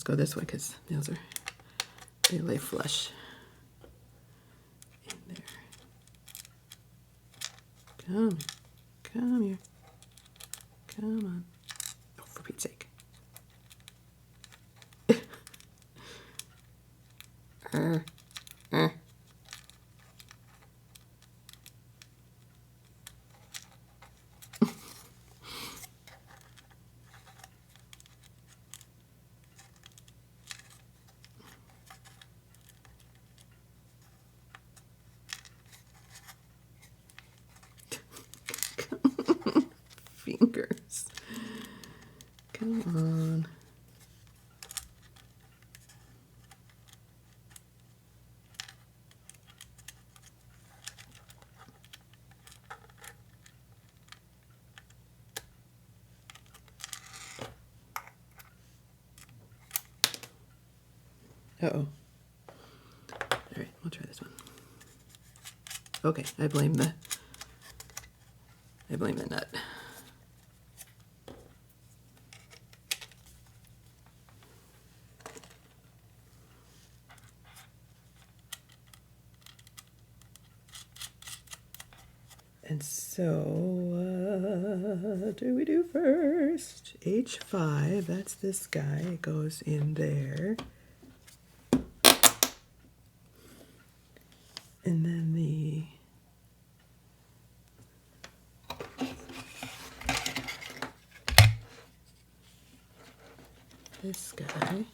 go this way because nails they lay flush in there. Come here. Come on. Oh, for Pete's sake. Fingers. Come on. Uh-oh. All right, we'll try this one. Okay, I blame the nut. And so, what do we do first? H5, that's this guy, it goes in there. And then this guy.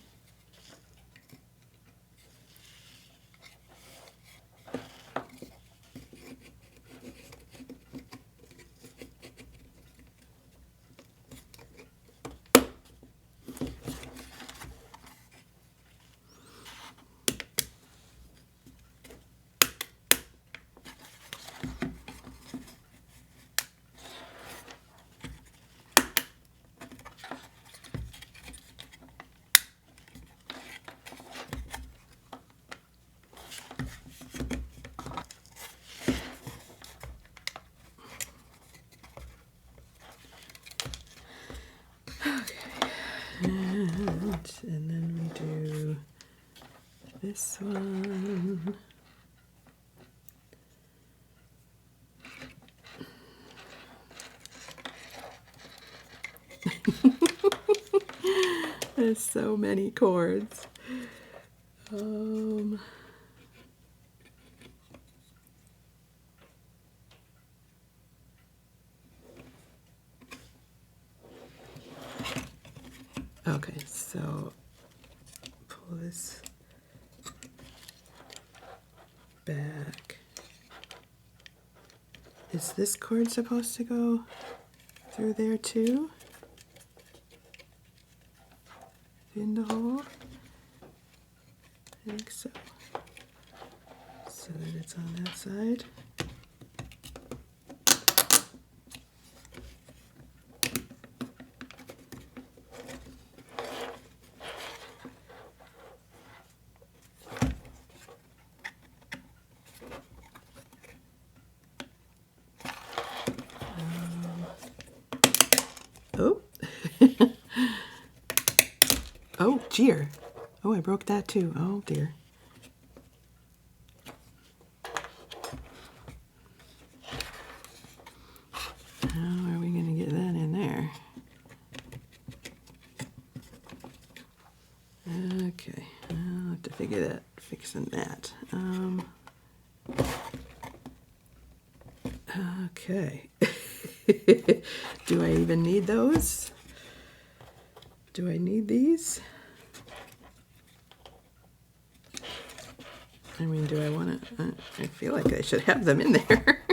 And then we do this one. There's so many chords. Okay, so pull this back. Is this cord supposed to go through there too? In the hole? I think so. So that it's on that side. Oh. Oh, jeer. Oh, I broke that too. Oh, dear. How are we going to get that in there? Okay, I'll have to fixing that. Okay. Do I even need those? Do I need these? I mean, do I want to? I feel like I should have them in there,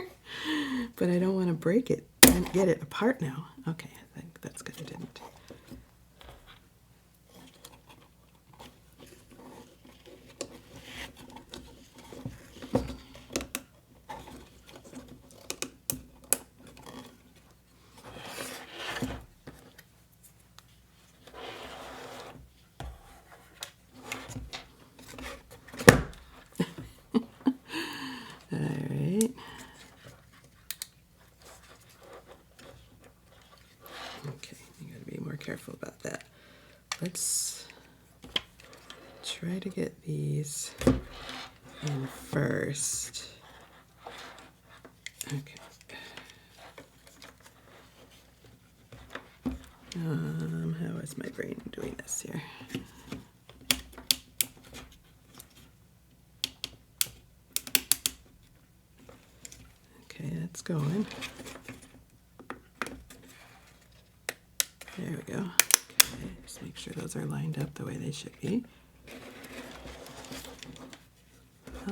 but I don't want to break it and get it apart now. Okay, I think that's good I didn't. try to get these in first. Okay. How is my brain doing this here? Okay, that's going. There we go. Okay, just make sure those are lined up the way they should be. I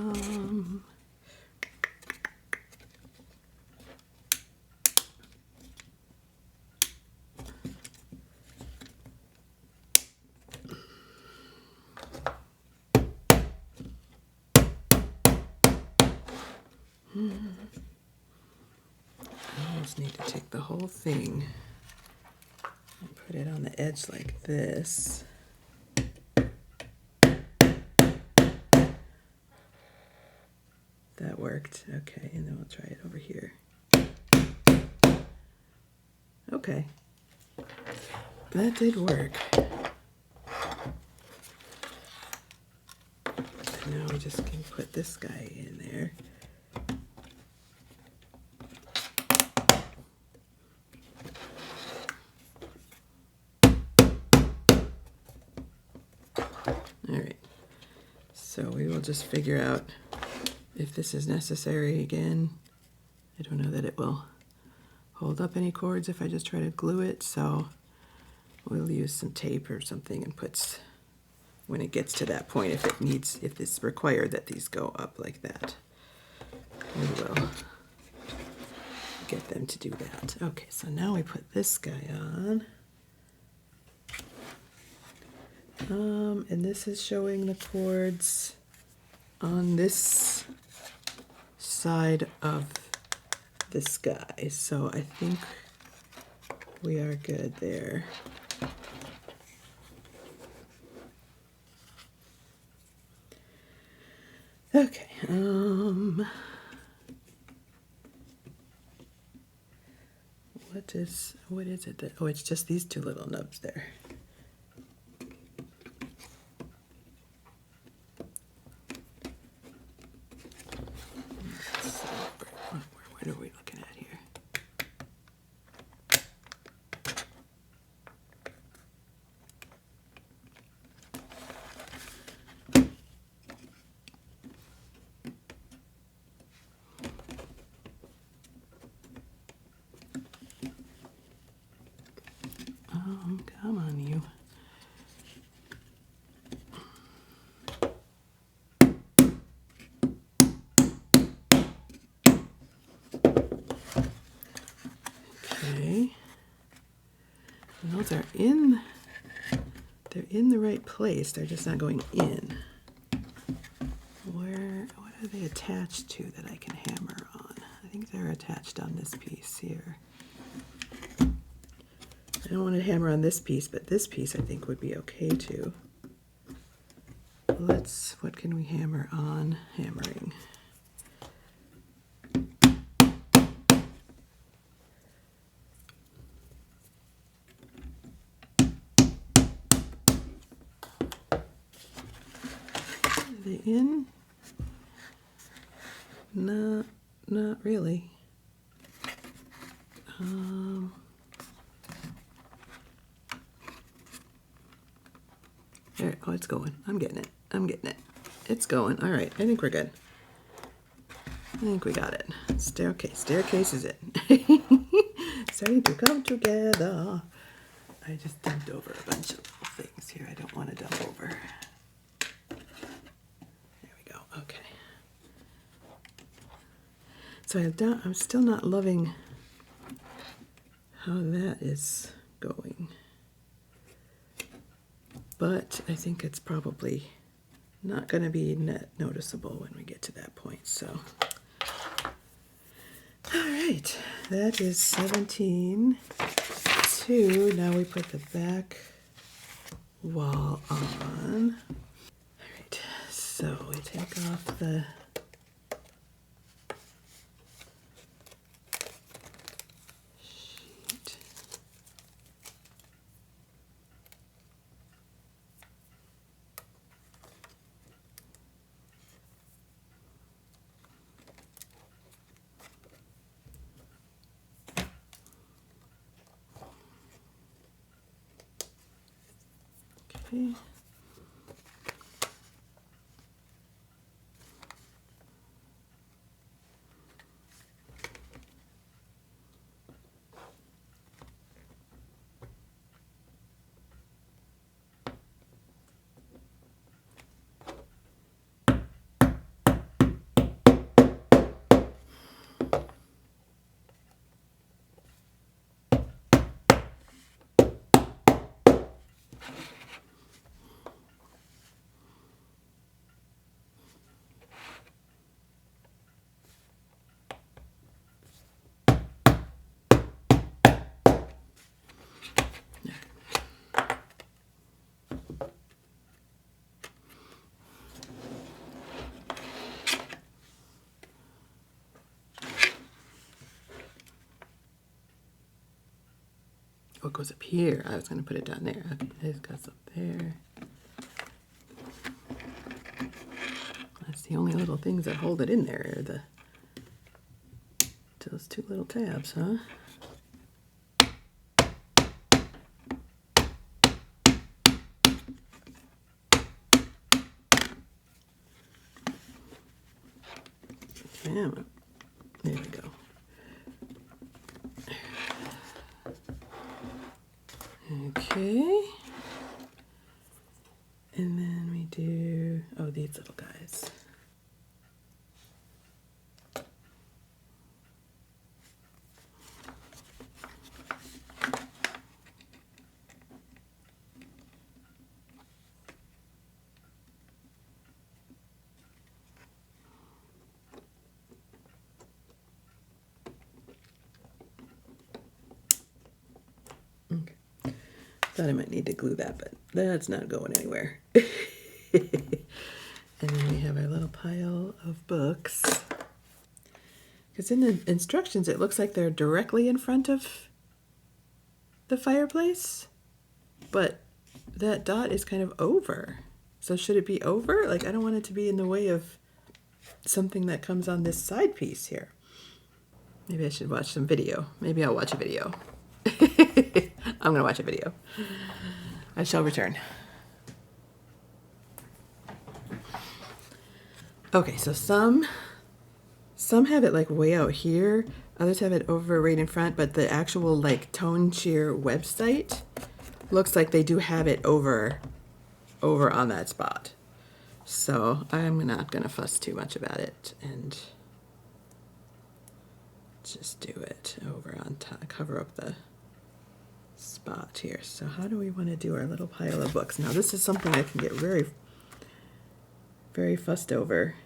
almost need to take the whole thing and put it on the edge like this. That worked. Okay, and then we'll try it over here. Okay. That did work. Now we just can put this guy in there. All right. So we will just figure out if this is necessary again. I don't know that it will hold up any cords if I just try to glue it, so we'll use some tape or something and put, when it gets to that point, if it's required that these go up like that, we will get them to do that. Okay, so now we put this guy on. And this is showing the cords on this side of this guy, so I think we are good there. Okay, what is it that, oh, it's just these two little nubs there. What are we looking at here? Come on, you. Okay. And those are they're in the right place. They're just not going in. What are they attached to that I can hammer on? I think they're attached on this piece here. I don't want to hammer on this piece, but this piece I think would be okay too. What can we hammer on? Hammering. Are they in? No, not really. There, oh, it's going. I'm getting it. It's going. All right, I think we're good. I think we got it. Staircase is it. Starting to come together. I just dumped over a bunch of little things here I don't want to dump over. There we go. Okay. So I'm still not loving how that is going. But I think it's probably not going to be noticeable when we get to that point. So, all right, that is 17.2. Now we put the back wall on. All right, so we take off the sheet. copy. Oh, it goes up here. I was going to put it down there. Okay, it goes up there. That's the only little things that hold it in there, are those two little tabs, huh? Camera. There we go. Okay. And then we do, oh, these little guys. Okay. Thought I might need to glue that, but that's not going anywhere. And then we have our little pile of books. Because in the instructions, it looks like they're directly in front of the fireplace, but that dot is kind of over. So should it be over? Like, I don't want it to be in the way of something that comes on this side piece here. Maybe I should watch some video. Maybe I'll watch a video. I'm gonna watch a video. I shall return. Okay, so some have it like way out here, others have it over right in front, but the actual like Tonecheer website looks like they do have it over on that spot. So I'm not gonna fuss too much about it and just do it over on top, cover up the spot here. So how do we want to do our little pile of books? Now this is something I can get very, very fussed over.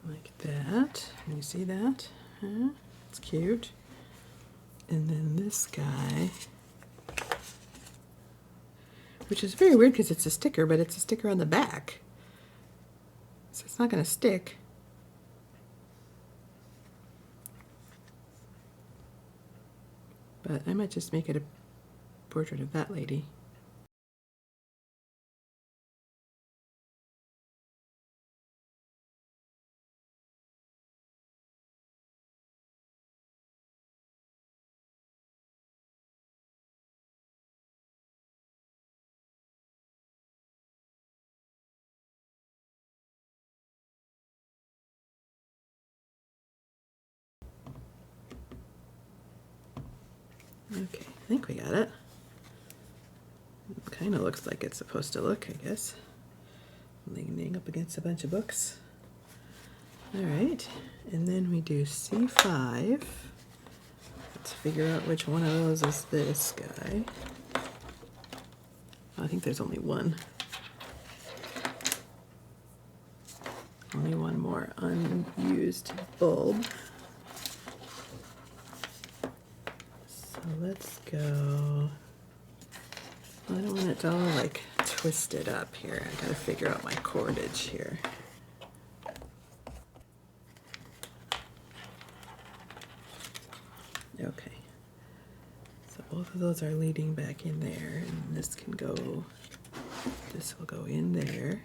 Like that. Can you see that? Huh? It's cute. And then this guy, which is very weird because it's a sticker, but it's a sticker on the back. So it's not going to stick. But I might just make it a portrait of that lady. Okay, I think we got it. It kind of looks like it's supposed to look, I guess. Leaning up against a bunch of books. All right, and then we do C5. Let's figure out which one of those is this guy. I think there's only one. Well, only one more unused bulb. So let's go. I don't want it to all like twisted up here. I gotta figure out my cordage here. Okay. So both of those are leading back in there, and this can go, this will go in there.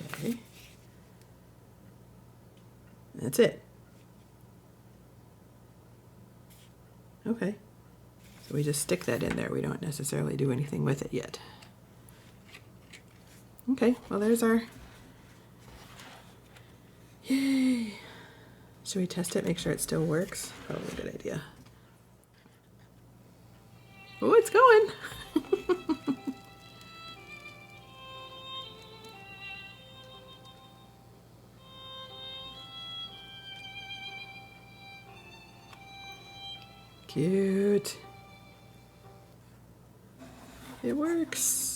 Okay. That's it. Okay. So we just stick that in there. We don't necessarily do anything with it yet. Okay, well there's our, yay. Should we test it, make sure it still works? Probably a good idea. Oh, it's going. Cute. It works.